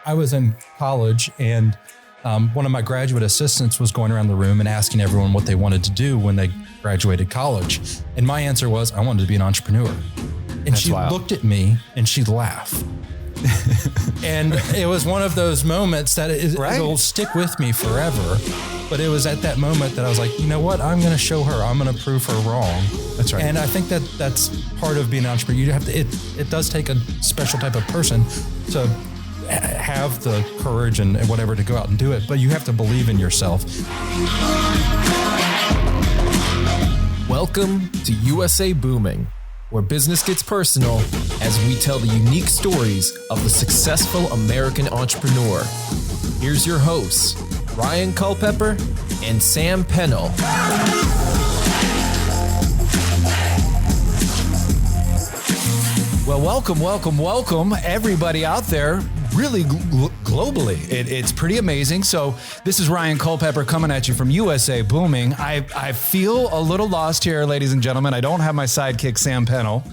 I was in college, and one of my graduate assistants was going around the room and asking everyone what they wanted to do when they graduated college. And my answer was, I wanted to be an entrepreneur. And That's she wild. looked at me and she laughed. And it was one of those moments that it'll stick with me forever. But it was at that moment that I was like, you know what? I'm going to show her. I'm going to prove her wrong. That's right. And I think that's part of being an entrepreneur. You have to. It does take a special type of person to have the courage and whatever to go out and do it. But you have to believe in yourself. Welcome to USA Booming, where business gets personal as we tell the unique stories of the successful American entrepreneur. Here's your hosts, Ryan Culpepper and Sam Pennell. Well, welcome, everybody out there, really globally. It's pretty amazing. So this is Ryan Culpepper coming at you from USA Booming. I feel a little lost here, ladies and gentlemen. I don't have my sidekick, Sam Pennell,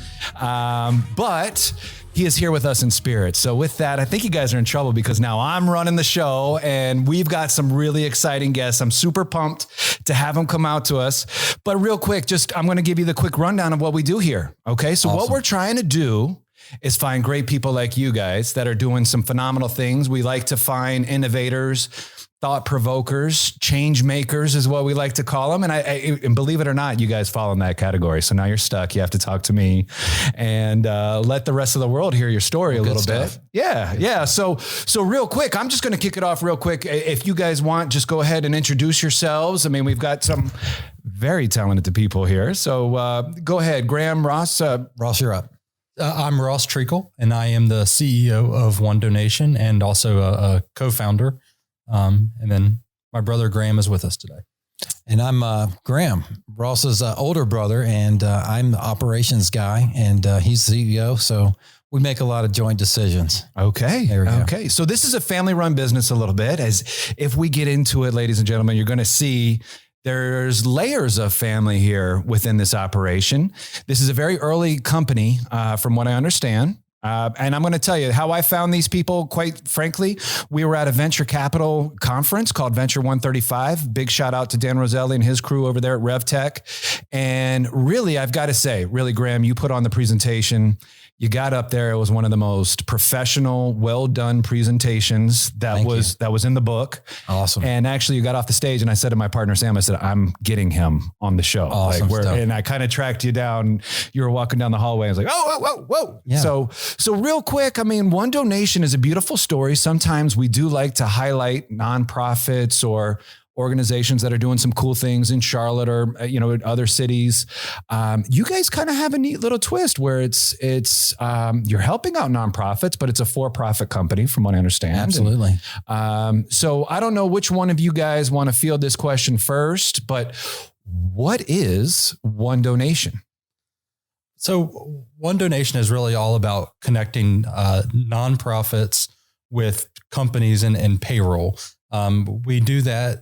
but he is here with us in spirit. So with that, I think you guys are in trouble because now I'm running the show and we've got some really exciting guests. I'm super pumped to have them come out to us. But real quick, I'm going to give you the quick rundown of what we do here. Okay. So What we're trying to do is find great people like you guys that are doing some phenomenal things. We like to find innovators, thought provokers, change makers is what we like to call them. And believe it or not, you guys fall in that category. So now you're stuck. You have to talk to me and let the rest of the world hear your story a little bit. Yeah. So real quick, I'm just going to kick it off real quick. If you guys want, just go ahead and introduce yourselves. I mean, we've got some very talented people here. So go ahead, Graham, Ross. Ross, you're up. I'm Ross Treakle, and I am the CEO of One Donation and also a co-founder. And then my brother Graham is with us today. And I'm Graham, Ross's older brother, and I'm the operations guy, and he's the CEO. So we make a lot of joint decisions. Okay. There we go. Okay. So this is a family-run business a little bit. As if we get into it, ladies and gentlemen, you're going to see there's layers of family here within this operation. This is a very early company, from what I understand. And I'm going to tell you how I found these people. Quite frankly, we were at a venture capital conference called Venture 135. Big shout out to Dan Roselli and his crew over there at RevTech. And really, I've got to say, really, Graham, you put on the presentation. You got up there. It was one of the most professional, well done presentations that was in the book. Awesome. And actually, you got off the stage, and I said to my partner Sam, I said, "I'm getting him on the show." Awesome stuff. And I kind of tracked you down. You were walking down the hallway. I was like, "Oh, whoa!" Yeah. So real quick, I mean, One Donation is a beautiful story. Sometimes we do like to highlight nonprofits or organizations that are doing some cool things in Charlotte or, other cities. You guys kind of have a neat little twist where it's you're helping out nonprofits, but it's a for-profit company from what I understand. Absolutely. So I don't know which one of you guys want to field this question first, but what is One Donation? So One Donation is really all about connecting nonprofits with companies and payroll. We do that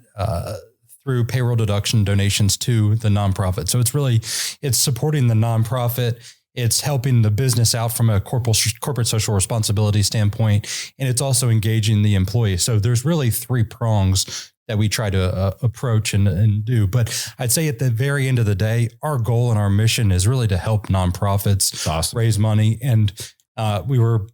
through payroll deduction donations to the nonprofit. So it's supporting the nonprofit. It's helping the business out from a corporate social responsibility standpoint, and it's also engaging the employee. So there's really three prongs that we try to approach and do. But I'd say at the very end of the day, our goal and our mission is really to help nonprofits raise money. And we were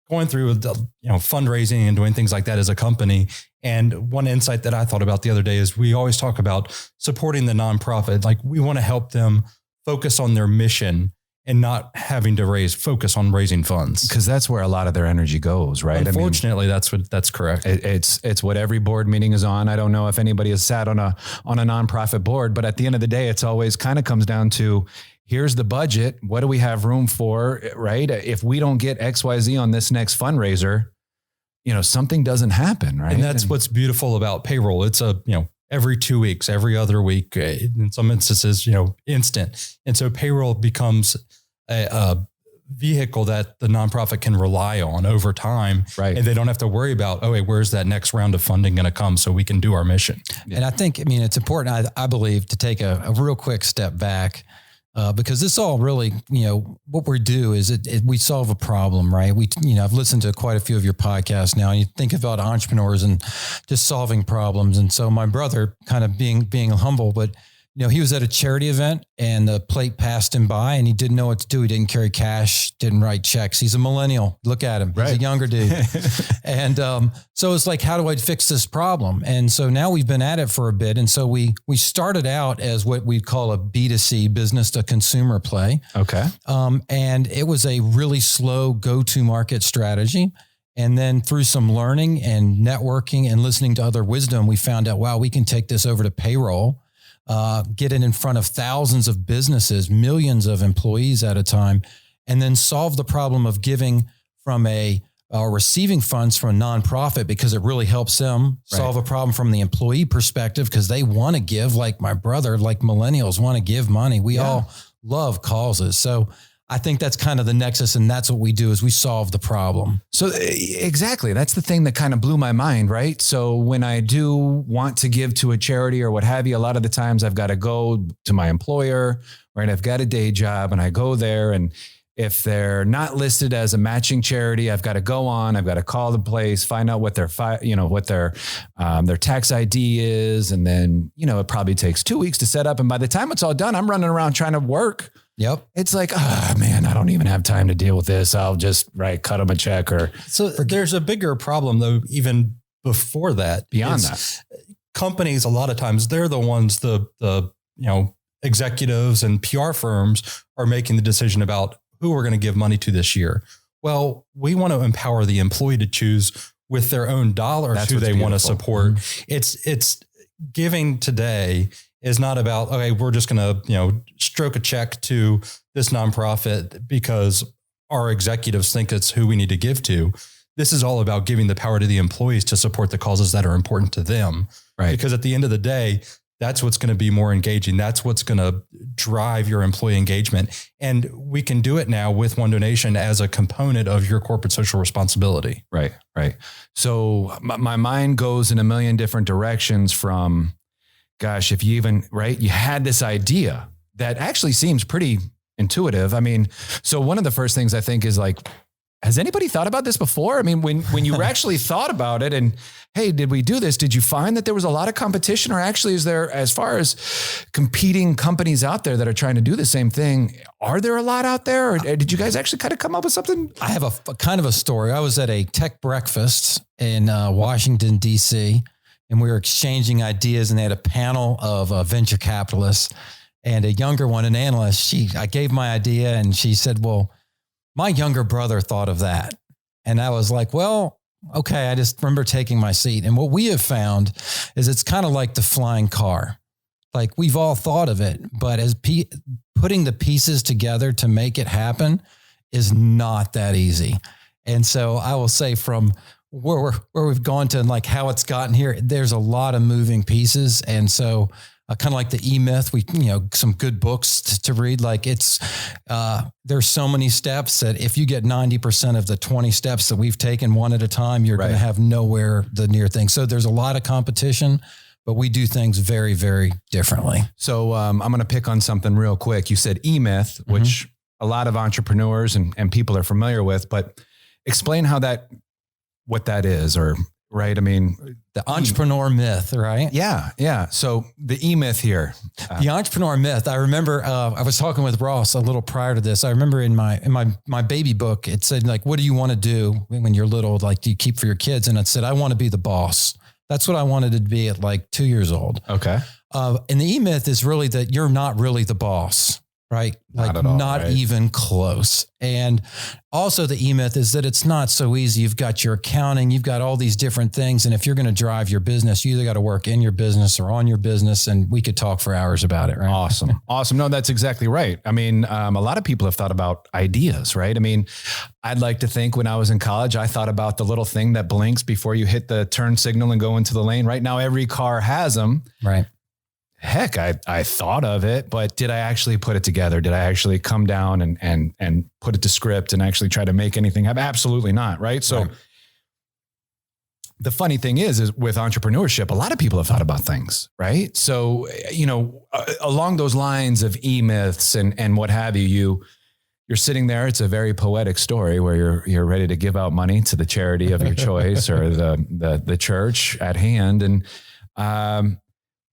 going through fundraising and doing things like that as a company. And one insight that I thought about the other day is we always talk about supporting the nonprofit. Like, we want to help them focus on their mission and not having to focus on raising funds. Because that's where a lot of their energy goes, right? Unfortunately, that's correct. It's what every board meeting is on. I don't know if anybody has sat on a nonprofit board, but at the end of the day, it's always kind of comes down to, here's the budget. What do we have room for, right? If we don't get XYZ on this next fundraiser, something doesn't happen, right? And that's what's beautiful about payroll. It's every 2 weeks, every other week, in some instances, instant. And so payroll becomes a vehicle that the nonprofit can rely on over time. Right. And they don't have to worry about, where's that next round of funding going to come so we can do our mission. And I think, it's important, I believe, to take a real quick step back because this all really, what we do is we solve a problem, right? I've listened to quite a few of your podcasts now, and you think about entrepreneurs and just solving problems. And so my brother, kind of being humble, but he was at a charity event and the plate passed him by and he didn't know what to do. He didn't carry cash, didn't write checks. He's a millennial. Look at him. He's a younger dude. And so it's like, how do I fix this problem? And so now we've been at it for a bit. And so we started out as what we call a B2C, business to consumer play. Okay. And it was a really slow go-to market strategy. And then through some learning and networking and listening to other wisdom, we found out, wow, we can take this over to payroll. Get it in front of thousands of businesses, millions of employees at a time, and then solve the problem of giving from receiving funds from a nonprofit, because it really helps them solve a problem from the employee perspective, because they want to give, like my brother, like millennials want to give money. We all love causes. So I think that's kind of the nexus, and that's what we do is we solve the problem. So exactly. That's the thing that kind of blew my mind, right? So when I do want to give to a charity or what have you, a lot of the times I've got to go to my employer, right? I've got a day job and I go there, and if they're not listed as a matching charity, I've got to go on, I've got to call the place, find out what their tax ID is. And then, it probably takes 2 weeks to set up. And by the time it's all done, I'm running around trying to work. Yep. It's like, man, I don't even have time to deal with this. I'll just cut them a check So there's a bigger problem though, even before that. Beyond that. Companies, a lot of times they're the ones, the executives and PR firms are making the decision about who we're going to give money to this year. Well, we want to empower the employee to choose with their own dollars who they want to support. Mm-hmm. It's giving today is not about, okay, we're just going to, stroke a check to this nonprofit because our executives think it's who we need to give to. This is all about giving the power to the employees to support the causes that are important to them. Right. Because at the end of the day, that's what's going to be more engaging. That's what's going to drive your employee engagement. And we can do it now with one donation as a component of your corporate social responsibility. Right. Right. So my mind goes in a million different directions from, gosh, if you even, you had this idea that actually seems pretty intuitive. I mean, so one of the first things I think is like, has anybody thought about this before? I mean, when you actually thought about it and, hey, did we do this? Did you find that there was a lot of competition, or actually is there, as far as competing companies out there that are trying to do the same thing, are there a lot out there, or did you guys actually kind of come up with something? I have a kind of a story. I was at a tech breakfast in Washington, DC, and we were exchanging ideas, and they had a panel of venture capitalists, and a younger one, an analyst. I gave my idea and she said, well, my younger brother thought of that. And I was like, well, okay. I just remember taking my seat. And what we have found is it's kind of like the flying car. Like we've all thought of it, but as putting the pieces together to make it happen is not that easy. And so I will say from where we've gone to and like how it's gotten here, there's a lot of moving pieces. And so kind of like the E-Myth, some good books to read. Like there's so many steps that if you get 90% of the 20 steps that we've taken one at a time, you're going to have nowhere the near thing. So there's a lot of competition, but we do things very, very differently. So I'm going to pick on something real quick. You said E-Myth, which a lot of entrepreneurs and people are familiar with, but explain what that is, or right? I mean, the entrepreneur myth, right? Yeah. So the E-Myth here. The entrepreneur myth. I remember I was talking with Ross a little prior to this. I remember in my baby book, it said like, what do you want to do when you're little? Like, do you keep for your kids? And it said, I want to be the boss. That's what I wanted to be at like 2 years old. Okay. And the E-Myth is really that you're not really the boss. Right? Like not even close. And also the E-Myth is that it's not so easy. You've got your accounting, you've got all these different things. And if you're going to drive your business, you either got to work in your business or on your business. And we could talk for hours about it, right? Awesome. No, that's exactly right. I mean, a lot of people have thought about ideas, right? I mean, I'd like to think when I was in college, I thought about the little thing that blinks before you hit the turn signal and go into the lane. Right now, every car has them. Right. Heck, I thought of it, but did I actually put it together? Did I actually come down and put it to script and actually try to make anything happen? Absolutely not. Right. So the funny thing is with entrepreneurship, a lot of people have thought about things, right? So, along those lines of e-myths and what have you, you're sitting there. It's a very poetic story where you're ready to give out money to the charity of your choice or the church at hand. And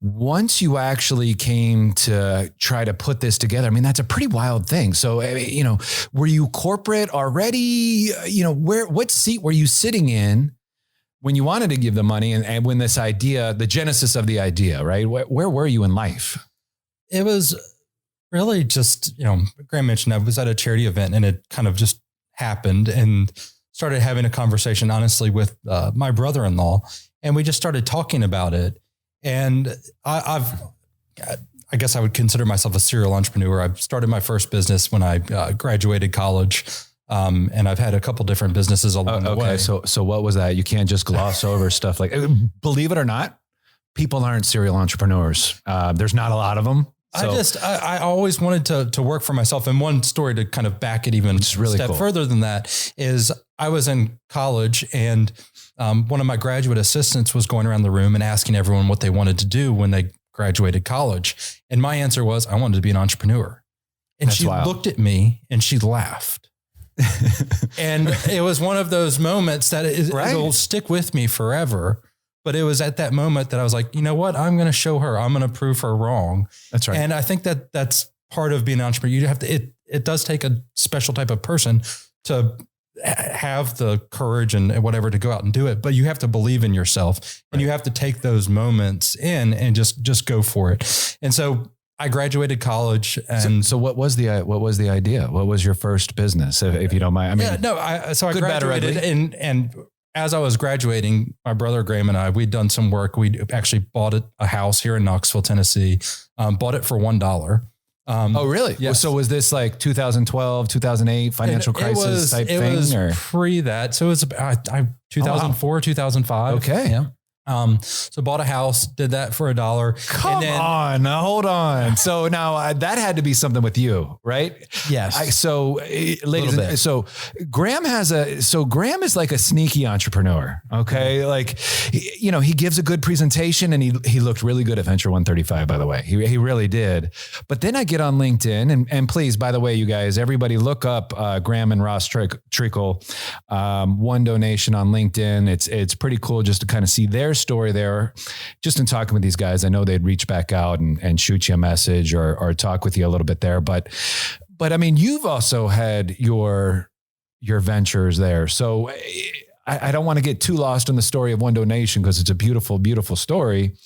once you actually came to try to put this together, I mean, that's a pretty wild thing. So, were you corporate already? What seat were you sitting in when you wanted to give the money and when this idea, the genesis of the idea, right? Where were you in life? It was really just, Graham mentioned I was at a charity event and it kind of just happened and started having a conversation, honestly, with my brother-in-law. And we just started talking about it. And I guess I would consider myself a serial entrepreneur. I started my first business when I graduated college. And I've had a couple different businesses along the way. So what was that? You can't just gloss over stuff like, believe it or not, people aren't serial entrepreneurs. There's not a lot of them. So. I always wanted to work for myself. And one story to kind of back it even really step further than that is I was in college and one of my graduate assistants was going around the room and asking everyone what they wanted to do when they graduated college. And my answer was, I wanted to be an entrepreneur. And she looked at me and she laughed. And it was one of those moments that it'll stick with me forever. But it was at that moment that I was like, you know what? I'm going to show her. I'm going to prove her wrong. That's right. And I think that that's part of being an entrepreneur. You have to, it does take a special type of person to have the courage and whatever to go out and do it. But you have to believe in yourself and you have to take those moments in and just go for it. And so I graduated college and so what was the idea? What was your first business? If you don't mind. I mean, I graduated and as I was graduating, my brother Graham and I, we'd done some work. We actually bought a house here in Knoxville, Tennessee, bought it for $1. Oh, really? Yes. So was this like 2012, 2008 financial crisis type thing? It was or? pre that. So it was 2004, 2005. Okay. Yeah. So bought a house, did that for $1. Come on, now hold on. So now that had to be something with you, right? Yes. So Graham Graham is like a sneaky entrepreneur. Okay. Like, he gives a good presentation and he looked really good at Venture 135, by the way. He really did. But then I get on LinkedIn and please, by the way, you guys, everybody look up Graham and Ross Treakle, one donation on LinkedIn. It's pretty cool just to kind of see their story there. Just in talking with these guys, I know they'd reach back out and shoot you a message or talk with you a little bit there. But I mean, you've also had your ventures there. So I don't want to get too lost in the story of one donation because it's a beautiful, beautiful story.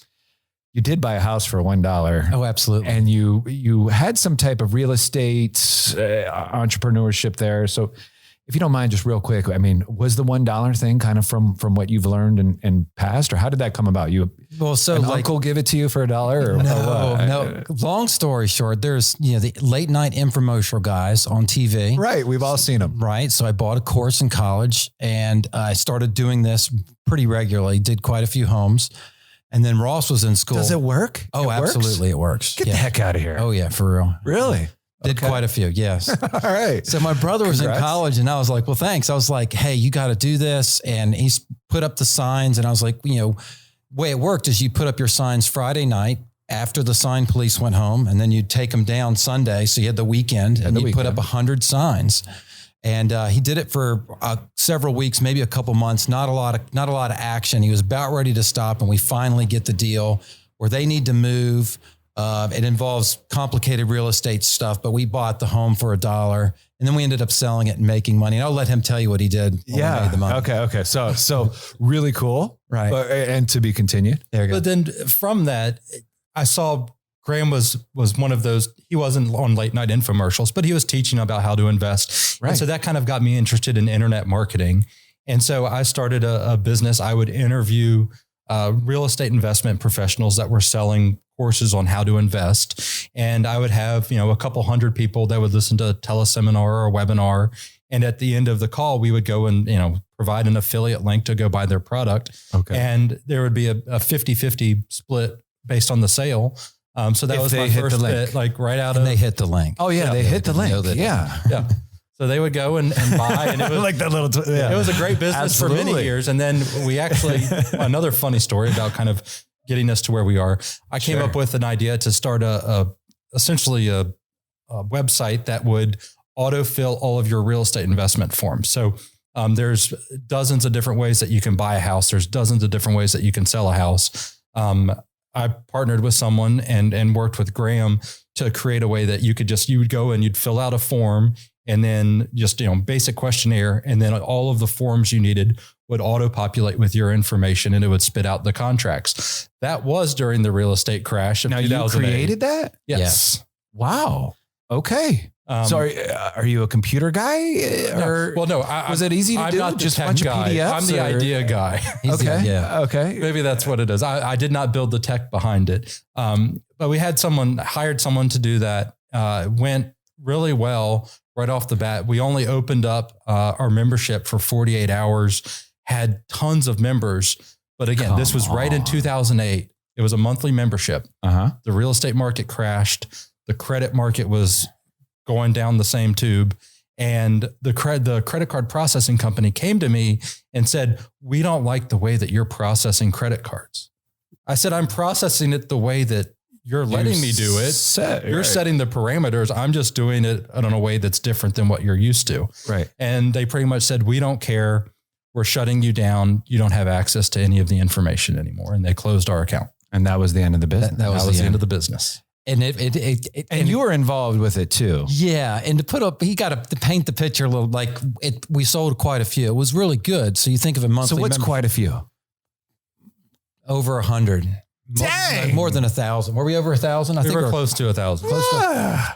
You did buy a house for $1. Oh, absolutely. And you had some type of real estate entrepreneurship there. So if you don't mind, just real quick, I mean, was the $1 thing kind of from what you've learned in past, or how did that come about? Uncle give it to you for $1 or no. Long story short, there's the late night infomercial guys on TV. Right, we've all seen them. Right, so I bought a course in college and I started doing this pretty regularly. Did quite a few homes, and then Ross was in school. Does it work? Oh, absolutely, it works. Get the heck out of here. Oh yeah, for real. Really? Did quite a few, yes. All right. So my brother was in college and I was like, well, thanks. I was like, hey, you got to do this. And he's put up the signs. And I was like, way it worked is you put up your signs Friday night after the sign police went home, and then you'd take them down Sunday. So you had the weekend and you put up 100 signs. And he did it for several weeks, maybe a couple months, not a lot of action. He was about ready to stop. And we finally get the deal where they need to move. It involves complicated real estate stuff, but we bought the home for $1 and then we ended up selling it and making money. And I'll let him tell you what he did. Yeah. We made the money. Okay. So really cool. Right. And to be continued. There you go. But then from that, I saw Graham was one of those, he wasn't on late night infomercials, but he was teaching about how to invest. Right. And so that kind of got me interested in internet marketing. And so I started a business. I would interview real estate investment professionals that were selling courses on how to invest. And I would have, a couple hundred people that would listen to a teleseminar or a webinar. And at the end of the call, we would go and, provide an affiliate link to go buy their product. Okay. And there would be a 50-50 split based on the sale. So that was my first bit, like right out of. They hit the link. Oh yeah. They hit the link. Yeah. So they would go and buy, and it was like that little, it was a great business for many Absolutely. years. And then we actually, another funny story about kind of getting us to where we are. I came up with an idea to start essentially a website that would autofill all of your real estate investment forms. So there's dozens of different ways that you can buy a house. There's dozens of different ways that you can sell a house. I partnered with someone and worked with Graham to create a way that you would go and you'd fill out a form and then just, basic questionnaire. And then all of the forms you needed would auto-populate with your information and it would spit out the contracts. That was during the real estate crash of Now 2008. you created that? Yes. Wow. Okay. So are you a computer guy? Or no, was it easy to I'm do? not the Just a tech bunch guy. of PDFs? I'm the idea guy. Okay. Yeah. Okay. Maybe that's what it is. I did not build the tech behind it. But we hired someone to do that. Went really well right off the bat. We only opened up our membership for 48 hours, had tons of members. But again, this was right in 2008. It was a monthly membership. The real estate market crashed. The credit market was going down the same tube. And the credit card processing company came to me and said, "We don't like the way that you're processing credit cards." I said, "I'm processing it the way that you're letting me do it. You're setting the parameters. I'm just doing it in a way that's different than what you're used to." Right. And they pretty much said, "We don't care. We're shutting you down. You don't have access to any of the information anymore." And they closed our account. And that was the end of the business. That was the end of the business. And And you were involved with it too. yeah. And he got to paint the picture a little, we sold quite a few. It was really good. So you think of a monthly. So what's quite a few? Over 100. Dang. More than 1,000. Were we over 1,000? I We think were we're close to 1,000.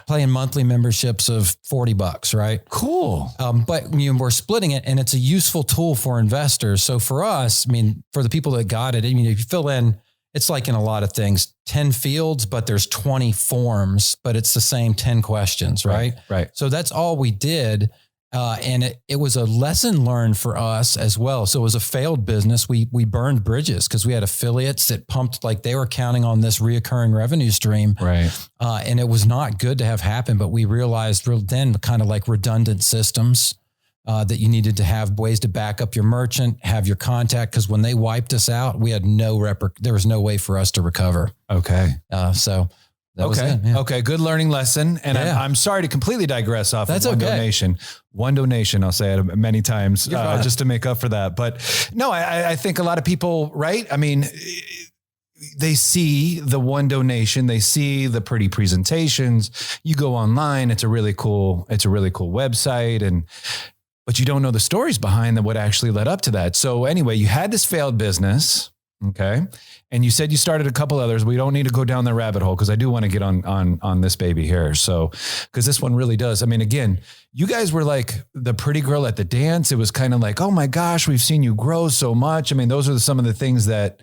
paying monthly memberships of $40, right? Cool. But we're splitting it and it's a useful tool for investors. So for us, for the people that got it, if you fill in, it's like in a lot of things, 10 fields, but there's 20 forms, but it's the same 10 questions, right? Right. So that's all we did. And it was a lesson learned for us as well. So it was a failed business. We burned bridges because we had affiliates that pumped like they were counting on this reoccurring revenue stream. Right. And it was not good to have happen, but we realized then kind of like redundant systems that you needed to have ways to back up your merchant, have your contact. Because when they wiped us out, we had there was no way for us to recover. Okay. So that was it. Yeah. Okay. Good learning lesson. And Yeah. I'm sorry to completely digress off That's of one okay. donation. One donation, I'll say it many times You're just to make up for that. But no, I think a lot of people, right? They see the one donation, they see the pretty presentations. You go online, it's a really cool website, but you don't know the stories behind what actually led up to that. So anyway, you had this failed business. Okay. And you said you started a couple others. We don't need to go down the rabbit hole because I do want to get on this baby here. So, because this one really does. Again, you guys were like the pretty girl at the dance. It was kind of like, oh my gosh, we've seen you grow so much. Those are some of the things that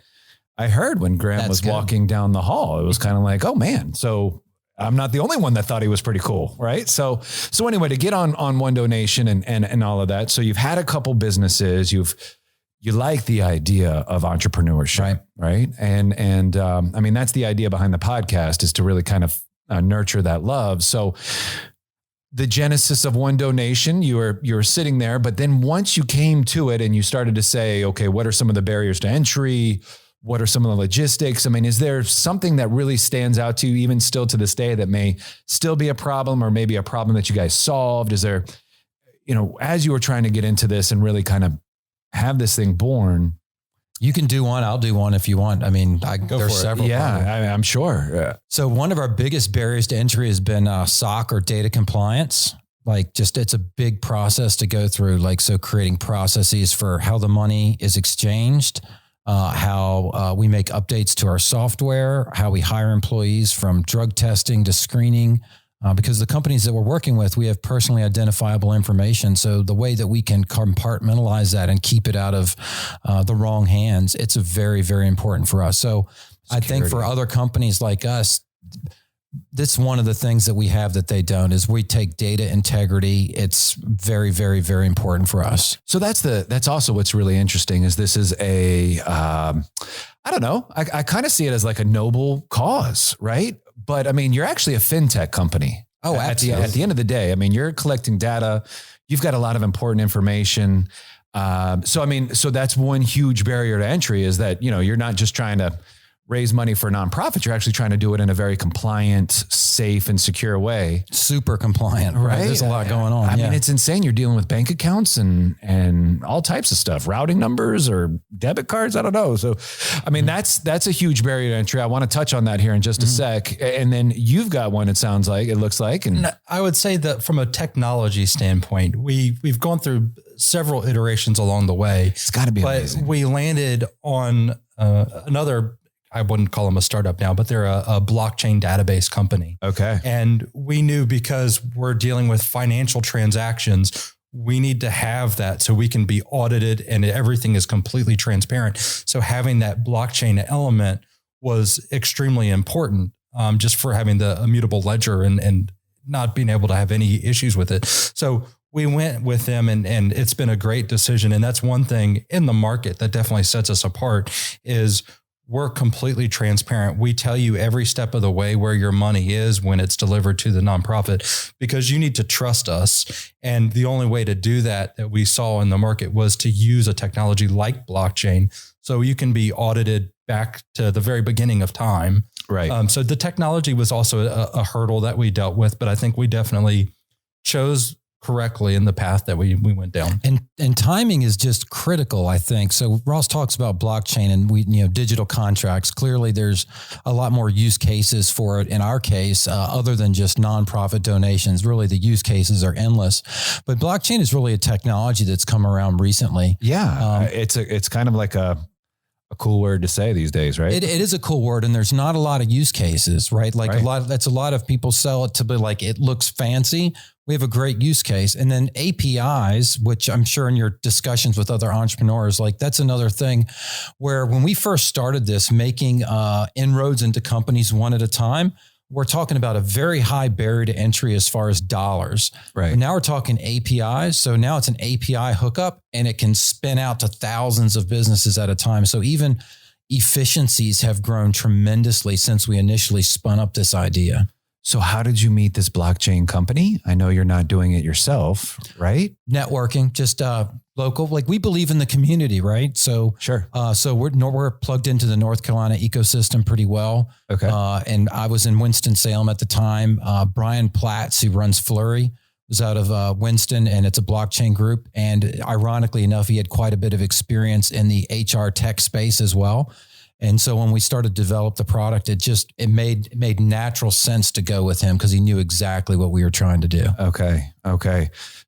I heard when Graham was walking down the hall. It was kind of like, oh man. So I'm not the only one that thought he was pretty cool. Right. So anyway, to get on one donation and all of that. So you've had a couple businesses, you like the idea of entrepreneurship, right? And that's the idea behind the podcast, is to really kind of nurture that love. So the genesis of one donation, you were sitting there, but then once you came to it and you started to say, okay, what are some of the barriers to entry? What are some of the logistics? Is there something that really stands out to you even still to this day that may still be a problem, or maybe a problem that you guys solved? Is there, as you were trying to get into this and really kind of have this thing born? You can do one. I'll do one if you want. There's several. Yeah, I'm sure. Yeah. So one of our biggest barriers to entry has been SOC, or data compliance. It's a big process to go through. So creating processes for how the money is exchanged, how we make updates to our software, how we hire employees, from drug testing to screening. Because the companies that we're working with, we have personally identifiable information. So the way that we can compartmentalize that and keep it out of the wrong hands, it's very, very important for us. So I think for other companies like us, this is one of the things that we have that they don't, is we take data integrity. It's very, very, very important for us. So that's also what's really interesting, is this is I don't know. I kind of see it as like a noble cause, right? But you're actually a fintech company. Oh, absolutely. At the end of the day, I mean, you're collecting data. You've got a lot of important information. So that's one huge barrier to entry is that, you're not just trying to raise money for a nonprofit. You're actually trying to do it in a very compliant, safe, and secure way. Super compliant, right? There's a lot going on. I mean, it's insane. You're dealing with bank accounts and all types of stuff, routing numbers or debit cards. I don't know. So, I mean, that's a huge barrier to entry. I want to touch on that here in just a sec. And then you've got one, it looks like. And I would say that from a technology standpoint, we've gone through several iterations along the way. It's got to be amazing. But we landed on another, I wouldn't call them a startup now, but they're a blockchain database company. Okay. And we knew because we're dealing with financial transactions, we need to have that so we can be audited and everything is completely transparent. So having that blockchain element was extremely important, just for having the immutable ledger and not being able to have any issues with it. So we went with them and it's been a great decision. And that's one thing in the market that definitely sets us apart is we're completely transparent. We tell you every step of the way where your money is when it's delivered to the nonprofit, because you need to trust us. And the only way to do that we saw in the market was to use a technology like blockchain. So you can be audited back to the very beginning of time. Right. So the technology was also a hurdle that we dealt with, but I think we definitely chose correctly in the path that we went down. And timing is just critical, I think. So Ross talks about blockchain and digital contracts. Clearly there's a lot more use cases for it in our case, other than just nonprofit donations. Really the use cases are endless, but blockchain is really a technology that's come around recently. Yeah. It's kind of like a cool word to say these days, right? It is a cool word, and there's not a lot of use cases, right? Like Right. a lot of people sell it to be like, it looks fancy. We have a great use case. And then APIs, which I'm sure in your discussions with other entrepreneurs, like that's another thing where when we first started this, making inroads into companies one at a time, we're talking about a very high barrier to entry as far as dollars. Right. But now we're talking APIs. So now it's an API hookup and it can spin out to thousands of businesses at a time. So even efficiencies have grown tremendously since we initially spun up this idea. So how did you meet this blockchain company? I know you're not doing it yourself, right? Networking, just local. Like we believe in the community, right? So Sure. So we're plugged into the North Carolina ecosystem pretty well. Okay. And I was in Winston-Salem at the time. Brian Platts, who runs Flurry, was out of Winston, and it's a blockchain group. And ironically enough, he had quite a bit of experience in the HR tech space as well. And so when we started to develop the product, it made natural sense to go with him because he knew exactly what we were trying to do. Okay.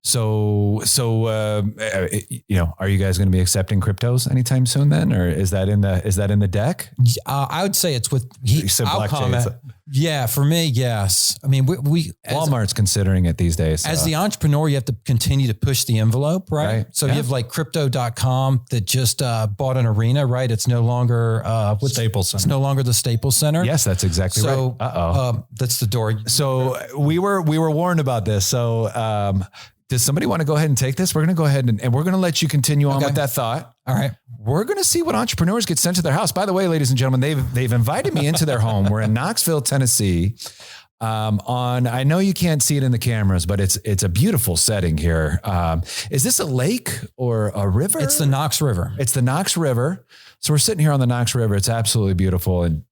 So are you guys going to be accepting cryptos anytime soon then, or is that in the deck? I would say it's with You said I'll blockchain. comment. Yeah, for me, yes. I mean, we Walmart's considering it these days. as the entrepreneur, you have to continue to push the envelope, right? Right. So Yeah. you have like crypto.com that just bought an arena, right? It's no longer Staples Center. It's no longer the Staples Center. Yes, that's exactly So right. that's the door. So we were warned about this. So does somebody want to go ahead and take this? We're going to go ahead and we're going to let you continue on Okay. with that thought. All right. We're going to see what entrepreneurs get sent to their house. By the way, ladies and gentlemen, they've invited me into their home. We're in Knoxville, Tennessee. I know you can't see it in the cameras, but it's a beautiful setting here. Is this a lake or a river? It's the Knox River. It's the Knox River. So we're sitting here on the Knox River. It's absolutely beautiful. And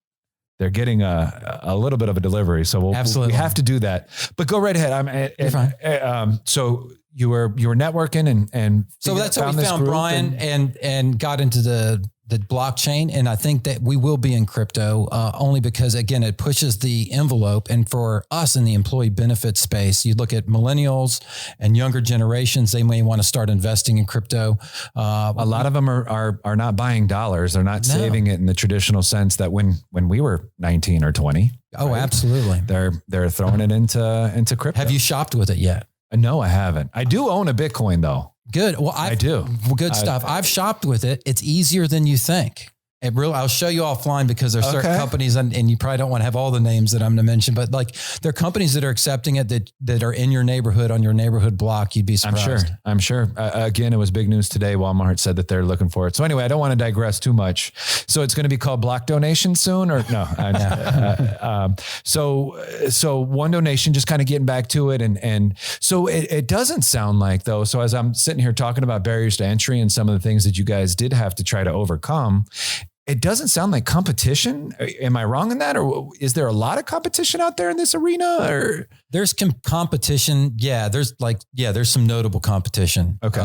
they're getting a little bit of a delivery. So Absolutely. we have to do that, but go right ahead. You're fine. So you were networking and So that's how we this found group Brian and got into the blockchain. And I think that we will be in crypto only because, again, it pushes the envelope. And for us in the employee benefit space, you look at millennials and younger generations, they may want to start investing in crypto. A lot of them are not buying dollars. They're not saving it in the traditional sense that when we were 19 or 20. Oh, right? absolutely. They're throwing it into crypto. Have you shopped with it yet? No, I haven't. I do own a Bitcoin though. Good. Well, I do. Well, good stuff. I've shopped with it. It's easier than you think. I'll show you offline because there's certain companies and you probably don't want to have all the names that I'm going to mention, but like there are companies that are accepting it that are in your neighborhood on your neighborhood block. You'd be surprised. I'm sure. Again, it was big news today. Walmart said that they're looking for it. So anyway, I don't want to digress too much. So it's going to be called block donation soon or no? So one donation, just kind of getting back to it. And so it doesn't sound like though. So as I'm sitting here talking about barriers to entry and some of the things that you guys did have to try to overcome, it doesn't sound like competition. Am I wrong in that? Or is there a lot of competition out there in this arena or? There's competition. Yeah. There's some notable competition. Okay.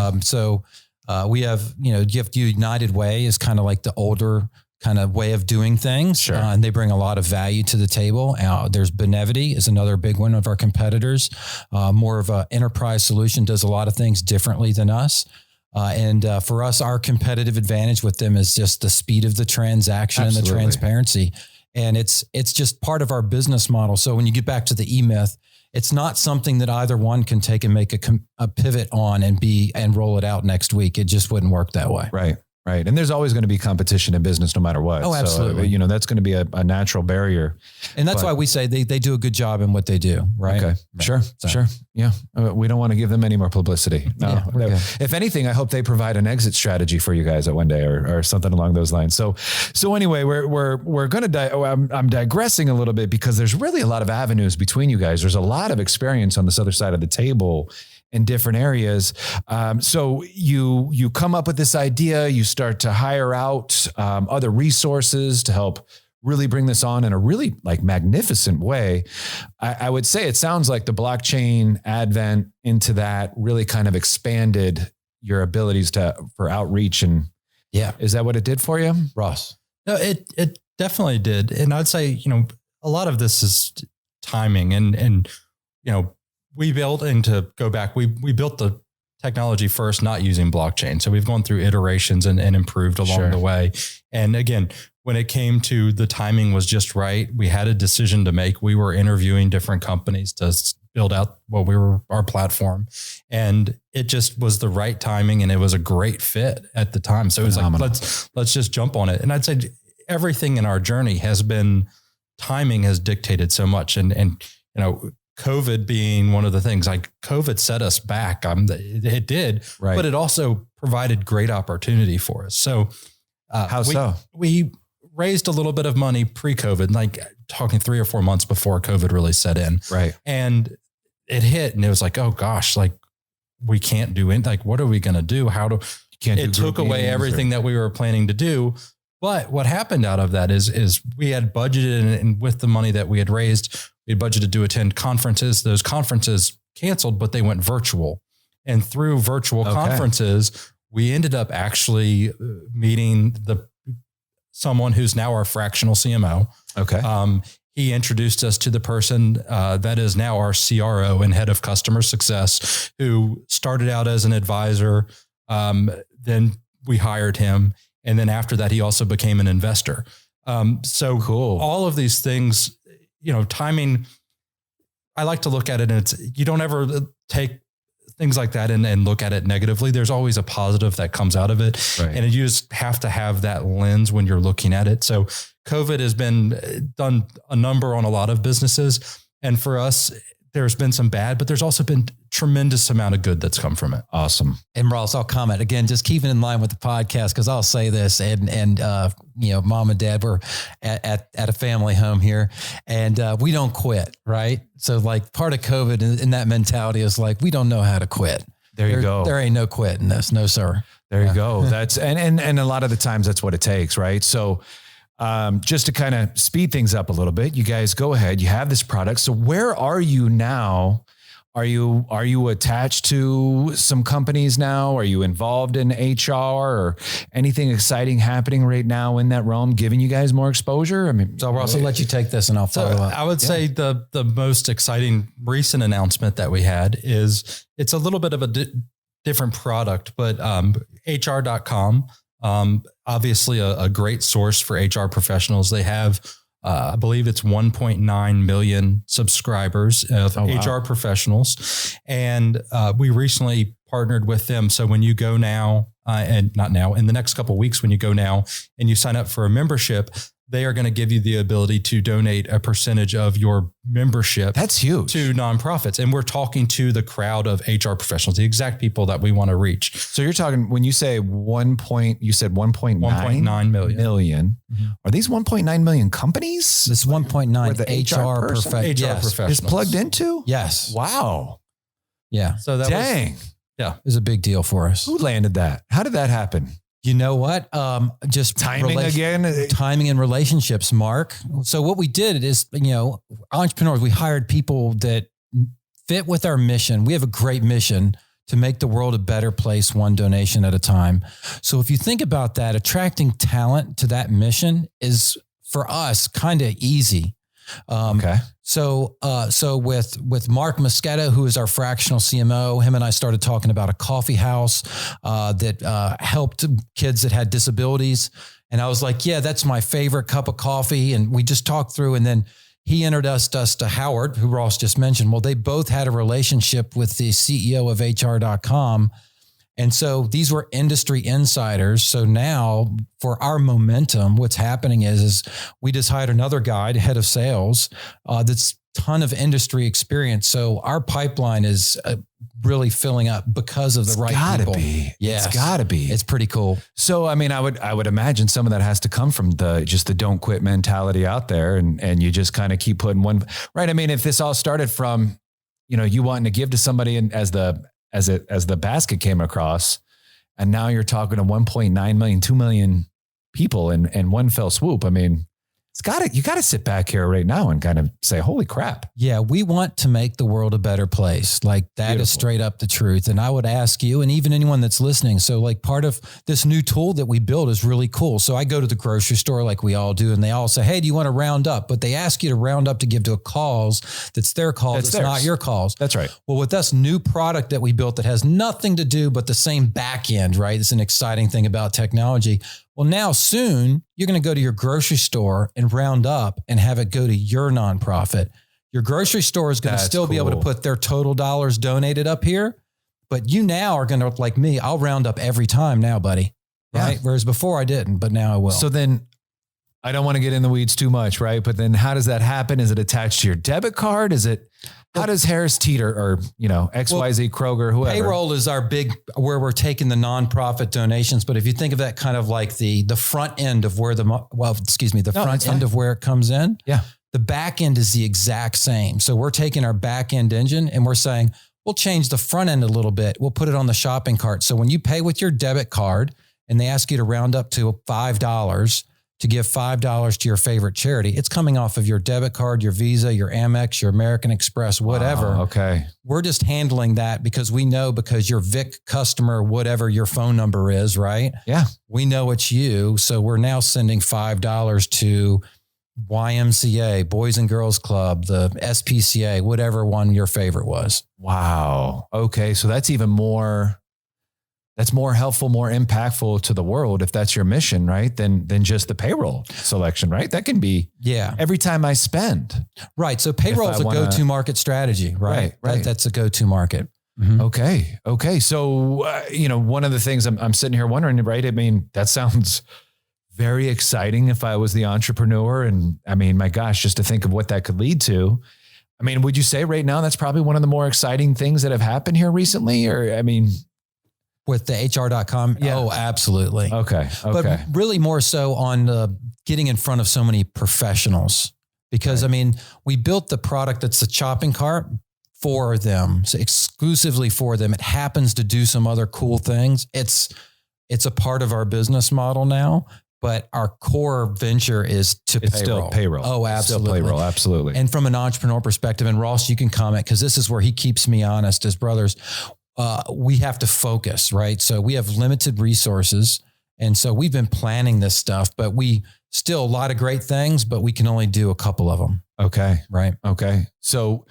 We have, you have United Way is kind of like the older kind of way of doing things. Sure. And they bring a lot of value to the table. There's Benevity is another big one of our competitors. More of an enterprise solution, does a lot of things differently than us. And for us, our competitive advantage with them is just the speed of the transaction and the transparency. And it's just part of our business model. So when you get back to the E-Myth, it's not something that either one can take and make a pivot on and roll it out next week. It just wouldn't work that way. Right. Right. And there's always going to be competition in business no matter what. Oh, absolutely. So, that's going to be a natural barrier. And that's why we say they do a good job in what they do. Right. Okay. Right. Sure. Yeah. We don't want to give them any more publicity. No. Yeah, if anything, I hope they provide an exit strategy for you guys at one day or something along those lines. So anyway, we're going to, I'm digressing a little bit because there's really a lot of avenues between you guys. There's a lot of experience on this other side of the table in different areas. So you come up with this idea, you start to hire out other resources to help really bring this on in a really like magnificent way. I would say it sounds like the blockchain advent into that really kind of expanded your abilities for outreach. And is that what it did for you, Ross? No, it definitely did. And I'd say, a lot of this is timing and we built, and to go back, we built the technology first, not using blockchain. So we've gone through iterations and improved along the way. And again, when it came to the timing was just right, we had a decision to make. We were interviewing different companies to build out our platform, and it just was the right timing, and it was a great fit at the time. So it was like, let's just jump on it. And I'd say everything in our journey timing has dictated so much. And COVID being one of the things, like COVID set us back. It did, but it also provided great opportunity for us. So we raised a little bit of money pre-COVID, like talking 3 or 4 months before COVID really set in. Right. And it hit, and it was like, oh gosh, like we can't do it. Like, what are we going to do? It took away everything that we were planning to do. But what happened out of that is we had budgeted, and with the money that we had raised, we had budgeted to attend conferences. Those conferences canceled, but they went virtual. And through virtual conferences, we ended up actually meeting someone who's now our fractional CMO. Okay. He introduced us to the person that is now our CRO and head of customer success, who started out as an advisor. Then we hired him. And then after that, he also became an investor. So cool. All of these things, timing, I like to look at it, and you don't ever take things like that and look at it negatively. There's always a positive that comes out of it. Right. And you just have to have that lens when you're looking at it. So COVID has done a number on a lot of businesses. And for us, there's been some bad, but there's also been tremendous amount of good that's come from it. Awesome. And Ross, I'll comment again, just keeping in line with the podcast, because I'll say this, and mom and dad were at a family home here, and we don't quit, right? So like part of COVID and that mentality is like, we don't know how to quit. There you go. There ain't no quit in this. No, sir. There you go. That's, and a lot of the times that's what it takes, right? So just to kind of speed things up a little bit, you guys go ahead, you have this product. So where are you now? Are you attached to some companies now? Are you involved in HR or anything exciting happening right now in that realm, giving you guys more exposure? I mean, so Ross, I'll let you take this and I'll follow up. I would say the most exciting recent announcement that we had is it's a little bit of a different product, but HR.com, obviously a great source for HR professionals. They have, I believe it's 1.9 million subscribers of HR professionals. And we recently partnered with them. So when you go now, and not now, in the next couple of weeks, when you go now and you sign up for a membership, they are going to give you the ability to donate a percentage of your membership. That's huge. To nonprofits. And we're talking to the crowd of HR professionals, the exact people that we want to reach. So you're talking, when you say you said 1.9 million. Mm-hmm. Are these 1.9 million companies? This 1.9 HR professionals is plugged into? Yes. Wow. Yeah. So that it was a big deal for us. Who landed that? How did that happen? You know what? Just timing again. Timing and relationships, Mark. So what we did is, entrepreneurs, we hired people that fit with our mission. We have a great mission to make the world a better place, one donation at a time. So if you think about that, attracting talent to that mission is for us kind of easy. Okay. So with Mark Moschetta, who is our fractional CMO, him and I started talking about a coffee house that helped kids that had disabilities. And I was like, yeah, that's my favorite cup of coffee. And we just talked through, and then he introduced us to Howard, who Ross just mentioned. Well, they both had a relationship with the CEO of HR.com. And so these were industry insiders. So now for our momentum, what's happening is we just hired another guy, head of sales, that's ton of industry experience. So our pipeline is really filling up because of the right people. Yes. It's gotta be. It's pretty cool. So, I mean, I would imagine some of that has to come from the don't quit mentality out there. And you just kind of keep putting one, right? I mean, if this all started from, you wanting to give to somebody and as the basket came across, and now you're talking to 1.9 million, 2 million people in one fell swoop. I mean, you got to sit back here right now and kind of say, holy crap. Yeah. We want to make the world a better place. Like that Beautiful. Is straight up the truth. And I would ask you, and even anyone that's listening. So like part of this new tool that we built is really cool. So I go to the grocery store like we all do, and they all say, hey, do you want to round up? But they ask you to round up to give to a cause that's their cause. It's not your cause. That's right. Well, with this new product that we built that has nothing to do but the same back end, right? It's an exciting thing about technology. Well, now soon you're going to go to your grocery store and round up and have it go to your nonprofit. Your grocery store is going to still be able to put their total dollars donated up here, but you now are going to, like me, I'll round up every time now, buddy. Right. Yeah. Whereas before I didn't, but now I will. So then I don't want to get in the weeds too much, right? But then how does that happen? Is it attached to your debit card? How does Harris Teeter or, XYZ Kroger, whoever? Payroll is our big, where we're taking the nonprofit donations. But if you think of that kind of like the front end of where front end of where it comes in. Yeah. The back end is the exact same. So we're taking our back end engine and we're saying, we'll change the front end a little bit. We'll put it on the shopping cart. So when you pay with your debit card and they ask you to round up to $5, to give $5 to your favorite charity, it's coming off of your debit card, your Visa, your Amex, your American Express, whatever. Wow, okay. We're just handling that because we know, because your VIC customer, whatever your phone number is, right? Yeah. We know it's you. So we're now sending $5 to YMCA, Boys and Girls Club, the SPCA, whatever one your favorite was. Wow. Okay. So that's even more... That's more helpful, more impactful to the world if that's your mission, right? Than just the payroll selection, right? That can be every time I spend. Right. So payroll is a go-to market strategy, right? Right. That's a go-to market. Mm-hmm. Okay. So, one of the things I'm sitting here wondering, right? I mean, that sounds very exciting if I was the entrepreneur. And I mean, my gosh, just to think of what that could lead to. I mean, would you say right now that's probably one of the more exciting things that have happened here recently? Or, I mean... With the HR.com? Yeah. Oh, absolutely. Okay. But really more so on getting in front of so many professionals, because I mean, we built the product that's the shopping cart for them, so exclusively for them. It happens to do some other cool things. It's a part of our business model now, but our core venture is to payroll. Still payroll. Oh, absolutely. Still payroll. Absolutely. And from an entrepreneur perspective, and Ross, you can comment, because this is where he keeps me honest as brothers. We have to focus, right? So we have limited resources. And so we've been planning this stuff, but we still a lot of great things, but we can only do a couple of them. Okay. Right. Okay. So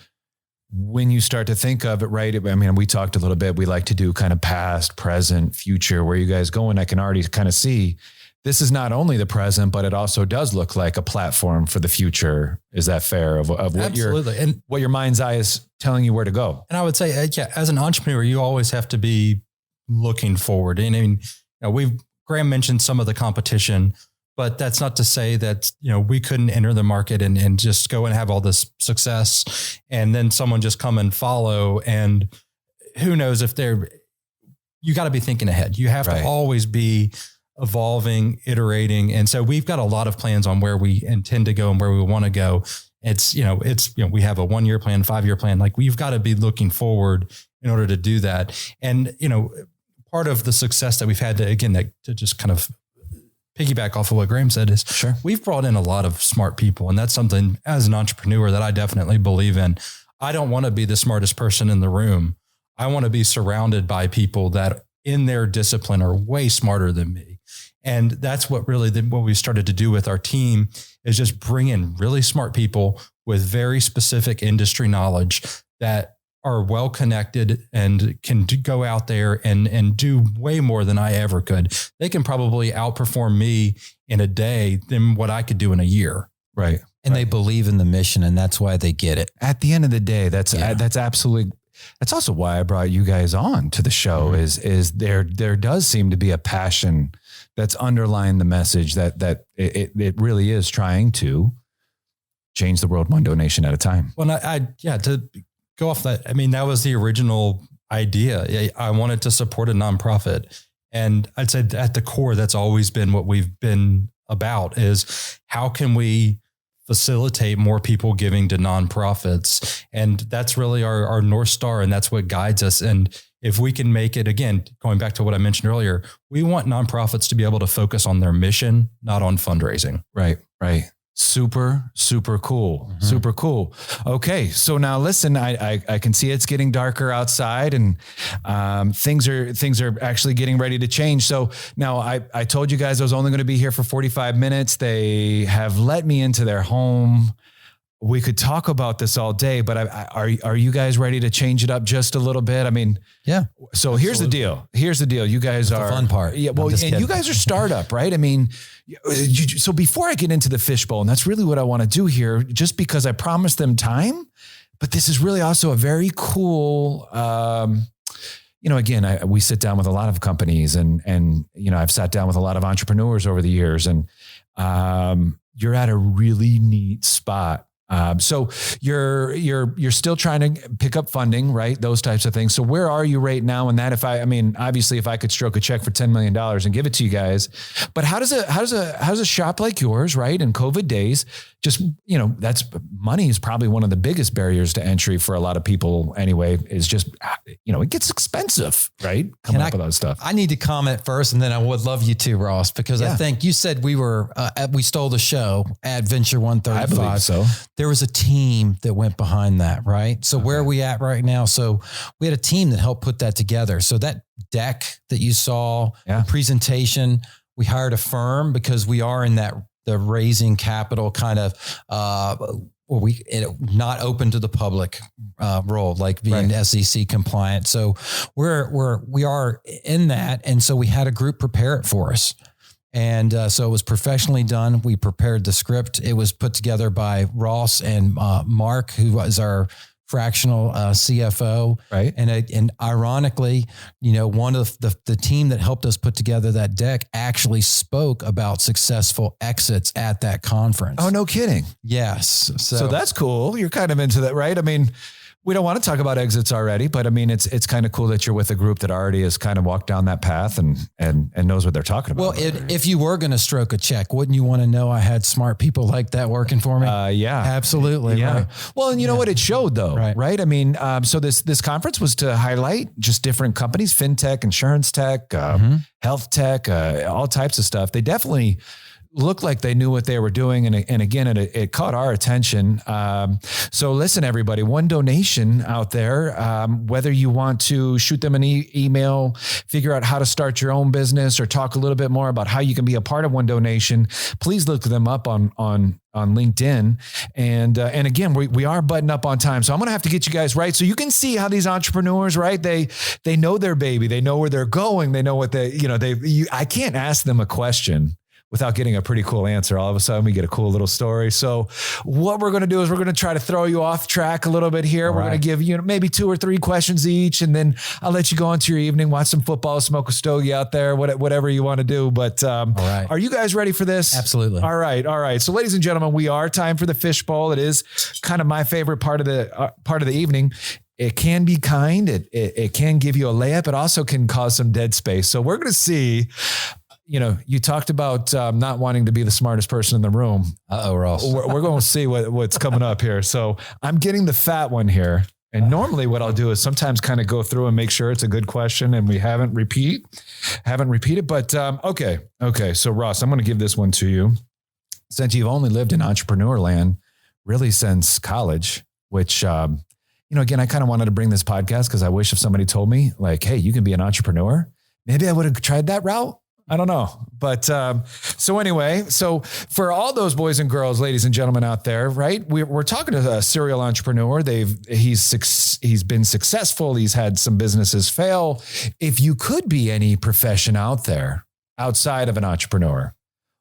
when you start to think of it, right? I mean, we talked a little bit, we like to do kind of past, present, future, where you guys going? I can already kind of see this is not only the present, but it also does look like a platform for the future. Is that fair of what what your mind's eye is telling you where to go? And I would say, as an entrepreneur, you always have to be looking forward. And I mean, Graham mentioned some of the competition, but that's not to say that, we couldn't enter the market and just go and have all this success and then someone just come and follow. And who knows if you got to be thinking ahead. You have to always be evolving, iterating. And so we've got a lot of plans on where we intend to go and where we want to go. It's we have a 1-year plan, 5-year plan. Like we've got to be looking forward in order to do that. And, part of the success that we've had to just kind of piggyback off of what Graham said is we've brought in a lot of smart people. And that's something as an entrepreneur that I definitely believe in. I don't want to be the smartest person in the room. I want to be surrounded by people that in their discipline are way smarter than me. And that's what we started to do with our team is just bring in really smart people with very specific industry knowledge that are well connected and can go out there and do way more than I ever could. They can probably outperform me in a day than what I could do in a year. Right. And they believe in the mission, and that's why they get it. At the end of the day, that's absolutely. That's also why I brought you guys on to the show. Is there does seem to be a passion that's underlying the message that it really is trying to change the world one donation at a time. Well, to go off that, I mean, that was the original idea. I wanted to support a nonprofit, and I'd say at the core, that's always been what we've been about is how can we facilitate more people giving to nonprofits. And that's really our North Star. And that's what guides us. And if we can make it, again, going back to what I mentioned earlier, we want nonprofits to be able to focus on their mission, not on fundraising. Right. Super, super cool. Mm-hmm. Super cool. Okay. So now listen, I can see it's getting darker outside and things are actually getting ready to change. So now I told you guys I was only going to be here for 45 minutes. They have let me into their home. We could talk about this all day, but are you guys ready to change it up just a little bit? I mean, yeah. So here's the deal. You guys are the fun part. Yeah. Well, and you guys are startup, right? I mean, so before I get into the fishbowl, and that's really what I want to do here, just because I promised them time, but this is really also a very cool, again, we sit down with a lot of companies and I've sat down with a lot of entrepreneurs over the years, and you're at a really neat spot. So you're still trying to pick up funding, right? Those types of things. So where are you right now in that? Obviously if I could stroke a check for $10 million and give it to you guys, but how does a shop like yours, right? In COVID days, just, that's money is probably one of the biggest barriers to entry for a lot of people anyway, is just, it gets expensive, right? Coming up with that stuff. I need to comment first, and then I would love you to, Ross, because I think you said we stole the show at Venture 135. I believe so. There was a team that went behind that, right? So where are we at right now? So we had a team that helped put that together. So that deck that you saw, the presentation, we hired a firm because we are in the raising capital kind of, not open to the public role, like being SEC compliant. So we are in that. And so we had a group prepare it for us. And so it was professionally done. We prepared the script. It was put together by Ross and Mark, who was our fractional CFO. Right. And ironically, one of the team that helped us put together that deck actually spoke about successful exits at that conference. Oh, no kidding. Yes. So that's cool. You're kind of into that, right? I mean, we don't want to talk about exits already, but I mean, it's kind of cool that you're with a group that already has kind of walked down that path and knows what they're talking about. Well, if you were going to stroke a check, wouldn't you want to know I had smart people like that working for me? Yeah, absolutely. Yeah. Right. Well, and you know what it showed though, right? I mean, so this conference was to highlight just different companies, fintech, insurance tech, health tech, all types of stuff. They definitely looked like they knew what they were doing. And again, it caught our attention. So listen, everybody, one donation out there, whether you want to shoot them an email, figure out how to start your own business, or talk a little bit more about how you can be a part of one donation, please look them up on LinkedIn. And again, we are buttoned up on time. So I'm going to have to get you guys right. So you can see how these entrepreneurs, right? They know their baby. They know where they're going. They know what I can't ask them a question without getting a pretty cool answer. All of a sudden we get a cool little story. So what we're going to do is we're going to try to throw you off track a little bit here. We're going to give you maybe 2 or 3 questions each, and then I'll let you go into your evening, watch some football, smoke a stogie out there, whatever you want to do. But are you guys ready for this? Absolutely. All right. So ladies and gentlemen, we are time for the fishbowl. It is kind of my favorite part of the evening. It can be kind. It can give you a layup. It also can cause some dead space. So we're going to see. You talked about not wanting to be the smartest person in the room. Ross. We're going to see what's coming up here. So I'm getting the fat one here. And normally what I'll do is sometimes kind of go through and make sure it's a good question and we haven't repeated. But okay. So Ross, I'm going to give this one to you. Since you've only lived in entrepreneur land really since college, which, again, I kind of wanted to bring this podcast because I wish if somebody told me like, hey, you can be an entrepreneur, maybe I would have tried that route. I don't know. But so anyway, so for all those boys and girls, ladies and gentlemen out there, right? We're talking to a serial entrepreneur. He's been successful. He's had some businesses fail. If you could be any profession out there outside of an entrepreneur,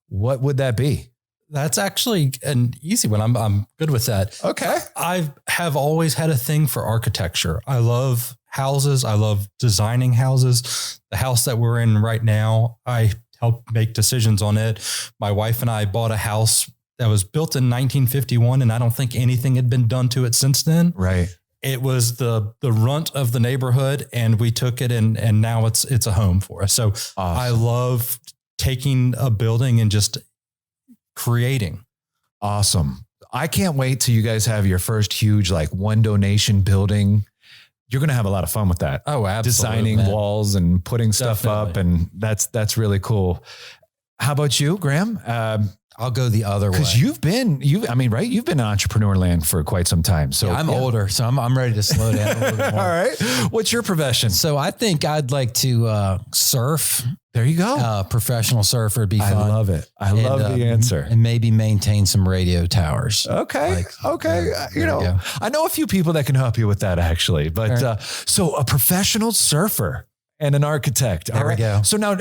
what would that be? That's actually an easy one. I'm good with that. Okay. I have always had a thing for architecture. I love houses. I love designing houses. The house that we're in right now, I help make decisions on it. My wife and I bought a house that was built in 1951, and I don't think anything had been done to it since then. Right. It was the runt of the neighborhood, and we took it and now it's a home for us. So awesome. I love taking a building and just creating. Awesome. I can't wait till you guys have your first huge, one donation building. You're going to have a lot of fun with that. Oh, absolutely. Designing walls and putting stuff up. And that's really cool. How about you, Graham? I'll go the other way. Because you've been in entrepreneur land for quite some time. So I'm older, so I'm ready to slow down a little bit more. All right. What's your profession? So I think I'd like to surf. There you go. Professional surfer would be fun. I love it. I love the answer. And maybe maintain some radio towers. Okay. I know a few people that can help you with that actually. But so a professional surfer and an architect. There we go. So now,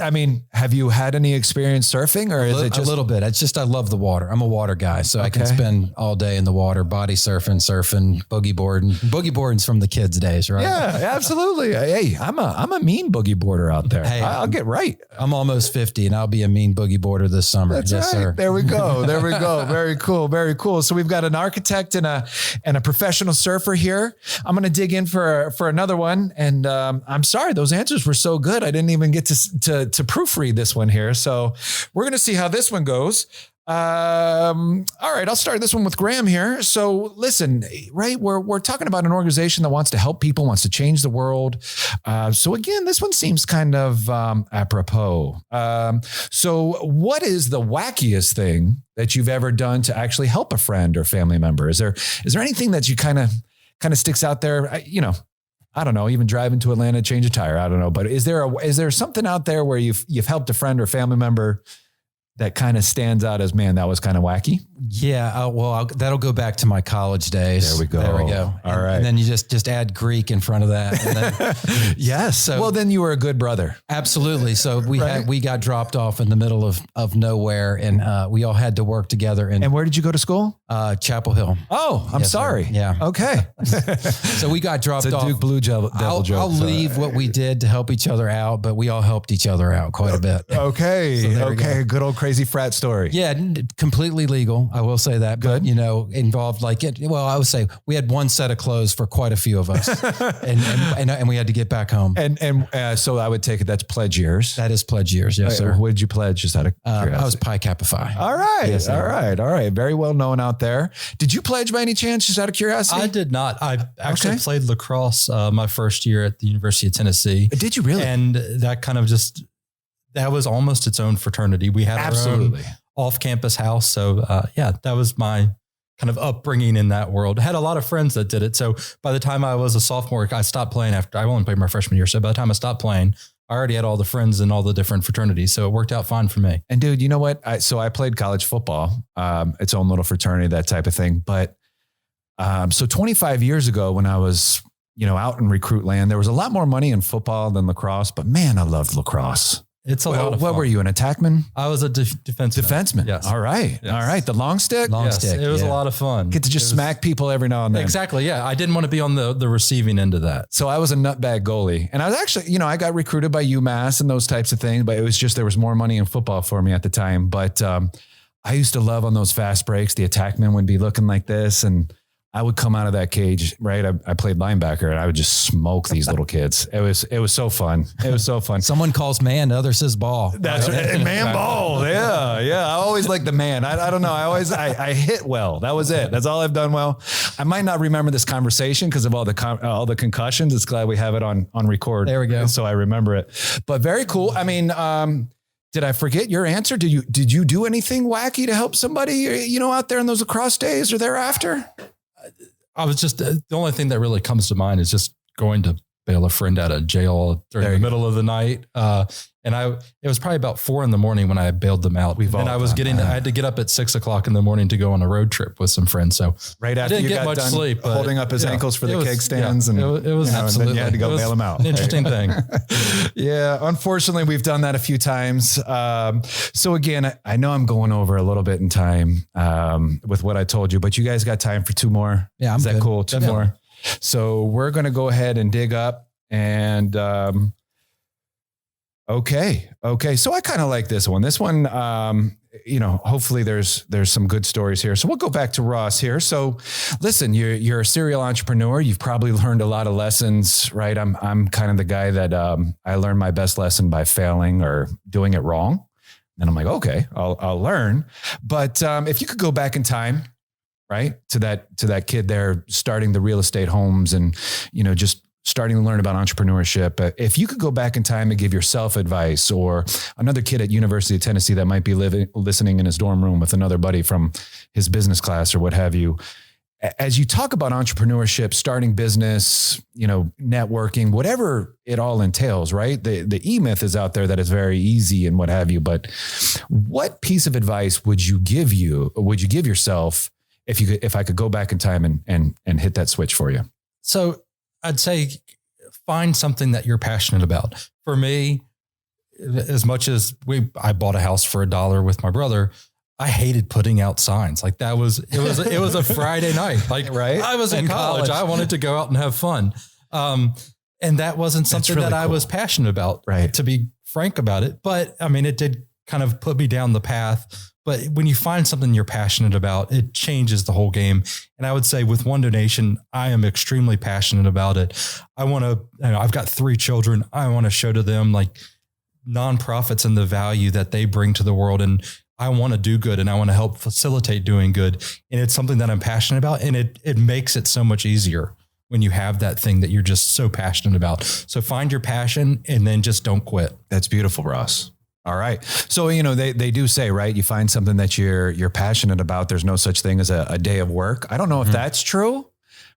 have you had any experience surfing, or is it just a little bit? I love the water. I'm a water guy, so I can spend all day in the water, body surfing, boogie boarding. Boogie boarding's from the kids' days, right? Yeah, absolutely. Hey, I'm a mean boogie boarder out there. Hey, I'll get right. I'm almost 50 and I'll be a mean boogie boarder this summer. That's right. Sir. There we go. Very cool. Very cool. So we've got an architect and a professional surfer here. I'm going to dig in for another one. And I'm sorry, those answers were so good. I didn't even get to proofread this one here. So we're going to see how this one goes. All right, I'll start this one with Graham here. So listen, right, we're talking about an organization that wants to help people, wants to change the world. So again, this one seems kind of apropos. So what is the wackiest thing that you've ever done to actually help a friend or family member? Is there anything that you kind of sticks out there? I don't know, even driving to Atlanta, change a tire. I don't know, but is there something out there where you've helped a friend or family member that kind of stands out as, man, that was kind of wacky? Yeah. That'll go back to my college days. There we go. All right. And then you just add Greek in front of that. And then, yes. So, well, then you were a good brother. Absolutely. So we got dropped off in the middle of nowhere, and we all had to work together. And where did you go to school? Chapel Hill. Oh, I'm sorry. Sir. Yeah. Okay. So we got dropped off. Duke Blue Devil joke. I'll leave what we did to help each other out, but we all helped each other out quite a bit. Okay. So good old crazy frat story. Yeah. Completely legal. I will say that. Good. But, involved I would say we had one set of clothes for quite a few of us and we had to get back home. And so I would take it that's pledge years. That is pledge years. Yes, sir. What did you pledge? Just out of curiosity? I was Pi Kappa Phi. All right. Yes, all right. Very well known out there. Did you pledge by any chance, just out of curiosity? I did not. I actually played lacrosse my first year at the University of Tennessee. Did you really? And that kind of that was almost its own fraternity. We had our own off-campus house. So that was my kind of upbringing in that world. I had a lot of friends that did it. So by the time I was a sophomore, I stopped playing I only played my freshman year. So by the time I stopped playing, I already had all the friends in all the different fraternities. So it worked out fine for me. And dude, you know what? I played college football, its own little fraternity, that type of thing. But so 25 years ago when I was, out in recruit land, there was a lot more money in football than lacrosse, but man, I loved lacrosse. It's a lot of fun. What were you, an attackman? I was a defenseman. Defenseman. Yes. All right. Yes. All right. The long stick? Long stick. It was a lot of fun. Get to just smack people every now and then. Exactly. Yeah. I didn't want to be on the receiving end of that. So I was a nutbag goalie, and I was actually, I got recruited by UMass and those types of things, but it was just, there was more money in football for me at the time. But I used to love on those fast breaks. The attackman would be looking like this, and I would come out of that cage, right? I played linebacker, and I would just smoke these little kids. It was so fun. It was so fun. Someone calls man, the other says ball. That's right. Man ball. Yeah. Yeah. I always like the man. I don't know. I hit well. That was it. That's all I've done well. I might not remember this conversation because of all the concussions. It's glad we have it on record. There we go. So I remember it, but very cool. I mean, did I forget your answer? Did you do anything wacky to help somebody, out there in those lacrosse days or thereafter? I was just, the only thing that really comes to mind is just going to bail a friend out of jail during the middle of the night. It was probably about 4 a.m. when I bailed them out. I had to get up at 6 o'clock in the morning to go on a road trip with some friends. So right after you got done sleep, holding up his ankles for the keg stands, and it was absolutely, and then you had to go bail him out. An interesting thing. Yeah. Unfortunately, we've done that a few times. So again, I know I'm going over a little bit in time, with what I told you, but you guys got time for 2 more. Yeah. Is that good. cool? 2 more. So we're going to go ahead and dig up and, okay. So I kind of like this one. This one, hopefully there's some good stories here. So we'll go back to Ross here. So listen, you're a serial entrepreneur. You've probably learned a lot of lessons, right? I'm kind of the guy that, I learned my best lesson by failing or doing it wrong. And I'm like, okay, I'll learn. But, if you could go back in time, right, to that kid there starting the real estate homes and, just starting to learn about entrepreneurship. If you could go back in time and give yourself advice, or another kid at University of Tennessee that might be listening in his dorm room with another buddy from his business class or what have you, as you talk about entrepreneurship, starting business, networking, whatever it all entails, right? The E-myth is out there that it's very easy and what have you, but what piece of advice would you give yourself if I could go back in time and hit that switch for you? So I'd say find something that you're passionate about. For me, as much as I bought a house for $1 with my brother, I hated putting out signs. Like it was a Friday night. Like, right? I was in college. I wanted to go out and have fun. And that wasn't something that I was passionate about, right? To be frank about it. But I mean, it did kind of put me down the path. But when you find something you're passionate about, it changes the whole game. And I would say with One Donation, I am extremely passionate about it. I've got 3 children. I want to show to them like nonprofits and the value that they bring to the world. And I want to do good and I want to help facilitate doing good. And it's something that I'm passionate about. And it makes it so much easier when you have that thing that you're just so passionate about. So find your passion and then just don't quit. That's beautiful, Ross. All right. So, they do say, right, you find something that you're passionate about. There's no such thing as a day of work. I don't know if that's true,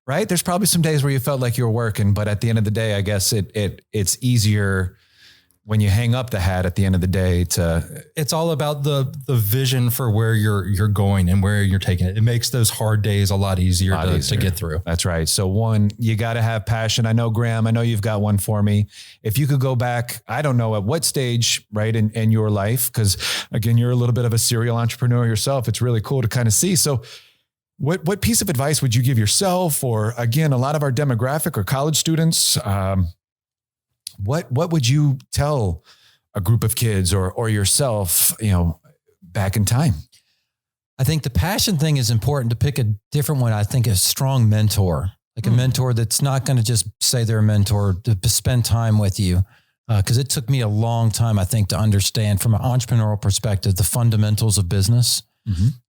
right? There's probably some days where you felt like you were working, but at the end of the day, I guess it's easier when you hang up the hat at the end of the day it's all about the vision for where you're going and where you're taking it. It makes those hard days a lot easier to get through. That's right. So one, you got to have passion. I know, Graham, you've got one for me. If you could go back, I don't know at what stage, right, in your life, because again, you're a little bit of a serial entrepreneur yourself. It's really cool to kind of see. So what piece of advice would you give yourself, or again, a lot of our demographic or college students, what would you tell a group of kids or yourself, back in time? I think the passion thing is important. To pick a different one, I think a strong mentor, like a mentor that's not going to just say they're a mentor, to spend time with you. Because it took me a long time, I think, to understand from an entrepreneurial perspective, the fundamentals of business.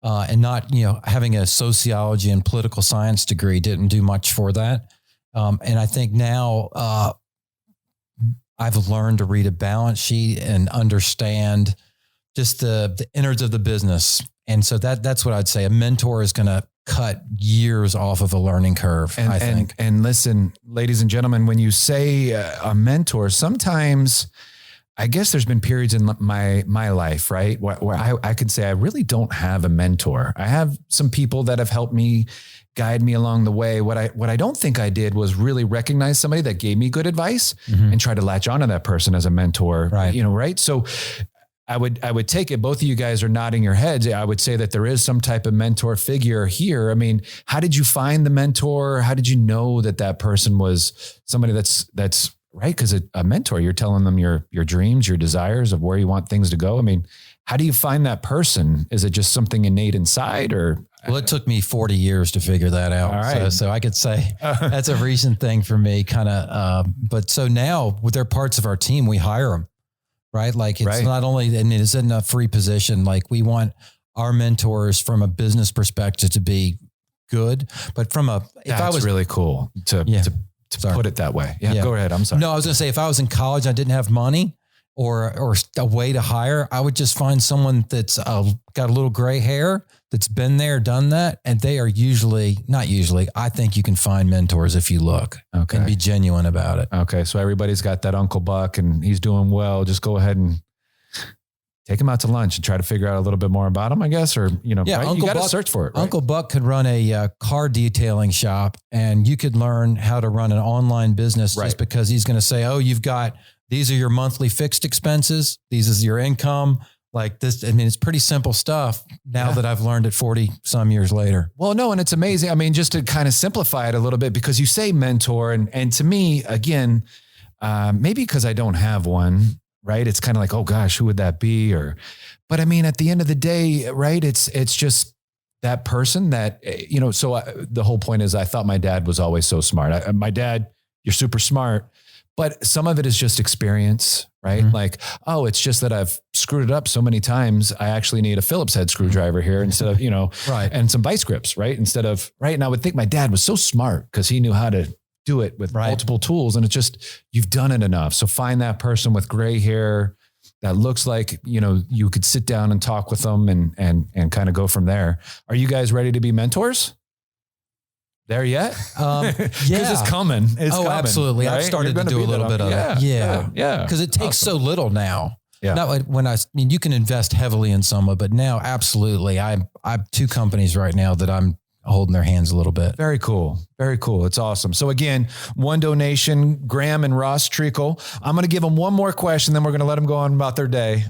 And not, having a sociology and political science degree didn't do much for that. And I think now, I've learned to read a balance sheet and understand just the innards of the business. And so that's what I'd say. A mentor is going to cut years off of a learning curve, I think. And listen, ladies and gentlemen, when you say a mentor, sometimes I guess there's been periods in my life, right, where I could say I really don't have a mentor. I have some people that have helped me, guide me along the way. What I don't think I did was really recognize somebody that gave me good advice and try to latch onto that person as a mentor. Right. Right. So I would take it. Both of you guys are nodding your heads. I would say that there is some type of mentor figure here. I mean, how did you find the mentor? How did you know that person was somebody that's right? Because a mentor, you're telling them your dreams, your desires of where you want things to go. I mean, how do you find that person? Is it just something innate inside, or? Well, it took me 40 years to figure that out. All right. So I could say that's a recent thing for me, kind of. But so now with their parts of our team, we hire them, right? Like it's not only, and it isn't a free position. Like we want our mentors from a business perspective to be good, but from a, That's really cool to put it that way. Yeah, go ahead. I'm sorry. No, I was going to say, if I was in college, I didn't have money or a way to hire, I would just find someone that's got a little gray hair, that's been there, done that. And they are I think you can find mentors if you look and be genuine about it. Okay. So everybody's got that Uncle Buck and he's doing well. Just go ahead and take him out to lunch and try to figure out a little bit more about him, I guess, or, right? Uncle you got to Buck, search for it. Right? Uncle Buck could run a car detailing shop and you could learn how to run an online business just because he's going to say, oh, these are your monthly fixed expenses. These is your income. Like this. I mean, it's pretty simple stuff now that I've learned it 40 some years later. Well, no, and it's amazing. I mean, just to kind of simplify it a little bit, because you say mentor and to me, again, maybe because I don't have one, right? It's kind of like, oh gosh, who would that be? But I mean, at the end of the day, right? It's just that person that, so the whole point is I thought my dad was always so smart. My dad, you're super smart, but some of it is just experience, right? Mm-hmm. Like, oh, it's just that I've screwed it up so many times. I actually need a Phillips head screwdriver here instead of, and some vice grips, right? And I would think my dad was so smart because he knew how to do it with multiple tools. And it's just, you've done it enough. So find that person with gray hair that looks like, you could sit down and talk with them and kind of go from there. Are you guys ready to be mentors? There yet? Because it's coming. It's coming, absolutely. Right? I've started to do a little bit of it. Yeah. Because it takes so little now. Yeah. Not you can invest heavily in some, but now absolutely. I have 2 companies right now that I'm holding their hands a little bit. Very cool. Very cool. It's awesome. So again, one donation, Graham and Ross Treakle. I'm going to give them one more question, then we're going to let them go on about their day.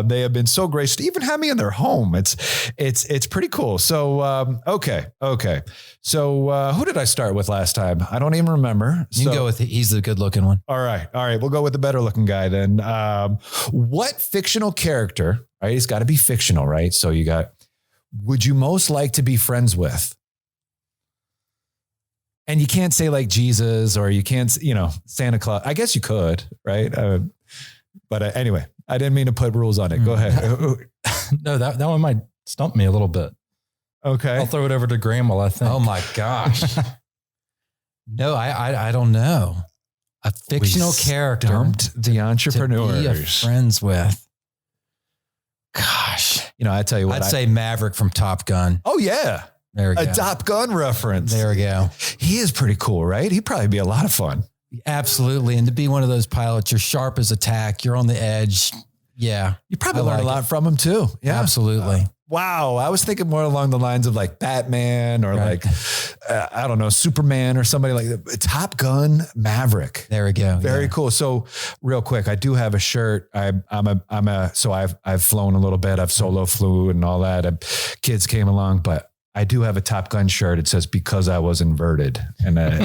They have been so gracious to even have me in their home. It's pretty cool. So, okay. So, who did I start with last time? I don't even remember. You can go with he's the good looking one. All right. We'll go with the better looking guy then. What fictional character, right? He's got to be fictional, right? So would you most like to be friends with? And you can't say like Jesus or you can't, Santa Claus. I guess you could, right? But anyway, I didn't mean to put rules on it. Go ahead. No, that one might stump me a little bit. Okay. I'll throw it over to Graham while I think. Oh my gosh. No, I don't know. A fictional character. Stumped the entrepreneurs. To be friends with. Gosh. I tell you what. I'd say Maverick from Top Gun. Oh yeah. There we go. A Top Gun reference. There we go. He is pretty cool, right? He'd probably be a lot of fun. Absolutely. And to be one of those pilots, you're sharp as a tack. You're on the edge. Yeah. You probably learn a lot from him too. Yeah. Absolutely. Wow. I was thinking more along the lines of like Batman or like, I don't know, Superman or somebody like that. Top Gun Maverick. There we go. Very cool. So real quick, I do have a shirt. So I've flown a little bit. I've solo flew and all that. Kids came along, but I do have a Top Gun shirt. It says, because I was inverted. And anyway,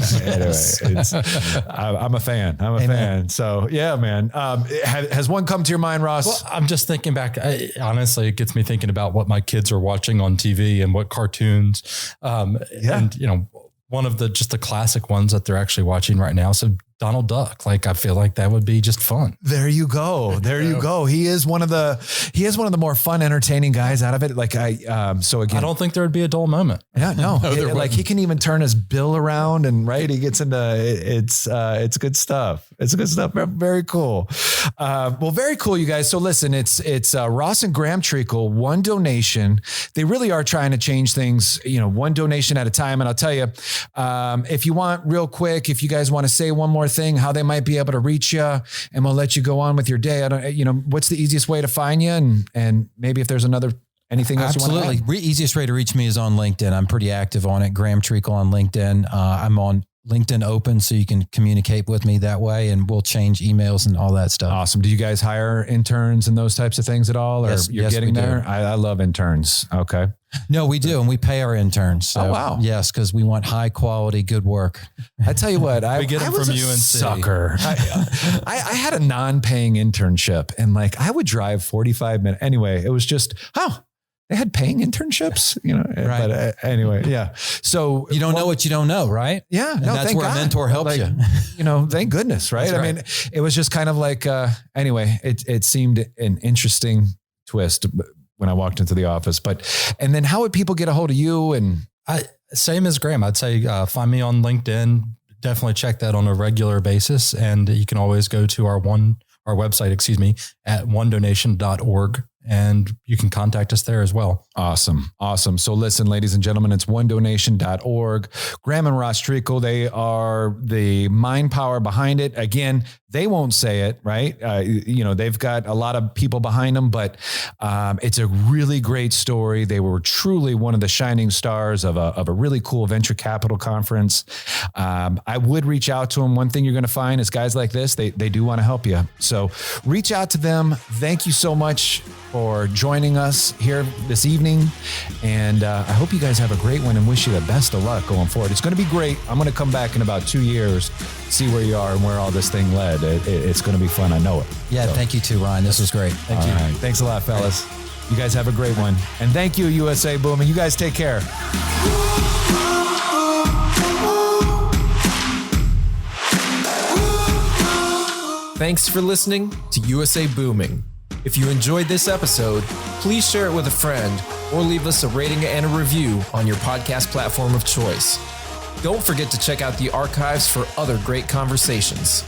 I'm a fan. I'm a fan. So yeah, man. Has one come to your mind, Ross? Well, I'm just thinking back. Honestly, it gets me thinking about what my kids are watching on TV and what cartoons. And one of the classic ones that they're actually watching right now. So Donald Duck. Like, I feel like that would be just fun. There you go. There you go. He is one of the more fun, entertaining guys out of it. Like so again, I don't think there would be a dull moment. Yeah, no. Like he can even turn his bill around and he gets into it's good stuff. It's good stuff. Very cool. Well, very cool, you guys. So listen, it's Ross and Graham Treakle, one donation. They really are trying to change things, one donation at a time. And I'll tell you, if you want real quick, if you guys want to say one more more thing, how they might be able to reach you, and we'll let you go on with your day. I don't, what's the easiest way to find you? And maybe if there's anything else Absolutely. you want to add? Easiest way to reach me is on LinkedIn. I'm pretty active on it. Graham Treakle on LinkedIn. I'm on LinkedIn Open, so you can communicate with me that way, and we'll change emails and all that stuff. Awesome. Do you guys hire interns and those types of things at all? Or you're getting there? I love interns. Okay. No, we do. And we pay our interns. So, oh, wow. Yes, because we want high quality, good work. I tell you what, we get them was from a UNC. Sucker. I had a non-paying internship, and I would drive 45 minutes. Anyway, it was just, they had paying internships, Right. But anyway, yeah. So You don't know what you don't know, right? Yeah. And that's where a mentor helps you. Thank goodness. Right. That's I mean, it was just kind of anyway, it seemed an interesting twist when I walked into the office, and then how would people get a hold of you? And Same as Graham. I'd say find me on LinkedIn. Definitely check that on a regular basis. And you can always go to our website, at onedonation.org. And you can contact us there as well. Awesome. So listen, ladies and gentlemen, it's onedonation.org. Graham and Ross Treakle, they are the mind power behind it. Again, they won't say it, right? They've got a lot of people behind them, but it's a really great story. They were truly one of the shining stars of a really cool venture capital conference. I would reach out to them. One thing you're going to find is guys like this, they do want to help you. So reach out to them. Thank you so much for joining us here this evening. And I hope you guys have a great one and wish you the best of luck going forward. It's going to be great. I'm going to come back in about 2 years, see where you are and where all this thing led. It's going to be fun. I know it. Yeah. Thank you too, Ryan. This was great. Thank you. All right. Thanks a lot, fellas. You guys have a great one. And thank you, USA Booming. You guys take care. Thanks for listening to USA Booming. If you enjoyed this episode, please share it with a friend or leave us a rating and a review on your podcast platform of choice. Don't forget to check out the archives for other great conversations.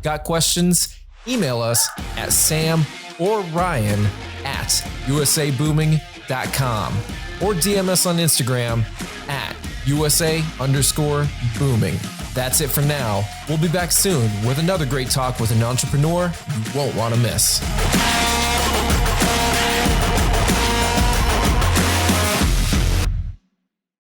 Got questions? Email us at Sam or Ryan at usabooming.com or DM us on Instagram at USA_booming. That's it for now. We'll be back soon with another great talk with an entrepreneur you won't want to miss.